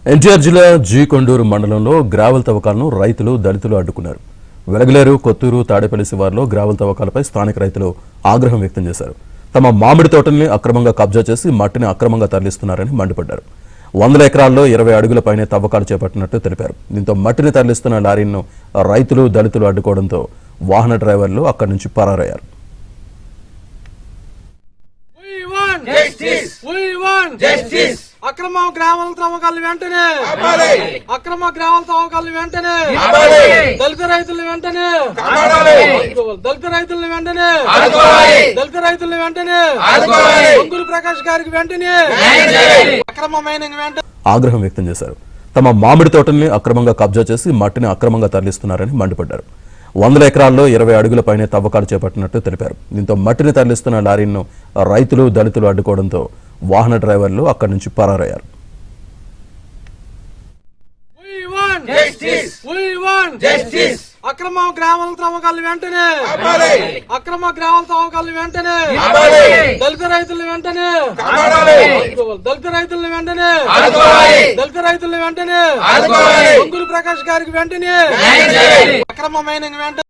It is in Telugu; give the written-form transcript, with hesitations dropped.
ఎన్టీఆర్ జిల్లా జీ కొండూరు మండలంలో గ్రావెల్ తవ్వకాలను రైతులు దళితులు అడ్డుకున్నారు. వెలగలేరు, కొత్తూరు, తాడేపల్లి శివార్లో గ్రావెల్ తవ్వకాలపై స్థానిక రైతులు ఆగ్రహం వ్యక్తం చేశారు. తమ మామిడి తోటల్ని అక్రమంగా కబ్జా చేసి మట్టిని అక్రమంగా తరలిస్తున్నారని మండిపడ్డారు. 100 ఎకరాల్లో 20 అడుగుల పైనే తవ్వకాలు చేపట్టినట్టు తెలిపారు. దీంతో మట్టిని తరలిస్తున్న లారీలను రైతులు దళితులు అడ్డుకోవడంతో వాహన డ్రైవర్లు అక్కడి నుంచి పరారయ్యారు. అక్రమ గ్రామాల తవ్వకాలు వెంటనే అక్రమ గ్రామాల తవ్వకాలు వెంటనే దళిత రైతులు వెంటనే దళిత రైతులను వెంటనే దళిత రైతులను వెంటనే పొంగూరు ప్రకాష్ గారికి వెంటనే అక్రమమైన వెంటనే ఆగ్రహం వ్యక్తం చేశారు. తమ మామిడి తోటల్ని అక్రమంగా కబ్జా చేసి మట్టిని అక్రమంగా తరలిస్తున్నారని మండిపడ్డారు. 100 ఎకరాల్లో 20 అడుగుల పైనే తవ్వకాలు చేపట్టినట్టు తెలిపారు. దీంతో మట్టిని తరలిస్తున్న లారీలను రైతులు దళితులు అడ్డుకోవడంతో వాహన డ్రైవర్లు అక్కడి నుంచి పరారయ్యారు. అక్రమ గ్రామాల తవ్వకాలు వెంటనే అక్రమ గ్రామాల తవ్వకాలు వెంటనే దళిత రైతులను వెంటనే దళిత రైతులను వెంటనే దళిత రైతులను వెంటనే పొంగూరు ప్రకాష్ గారికి వెంటనే అక్రమమైన వెంటనే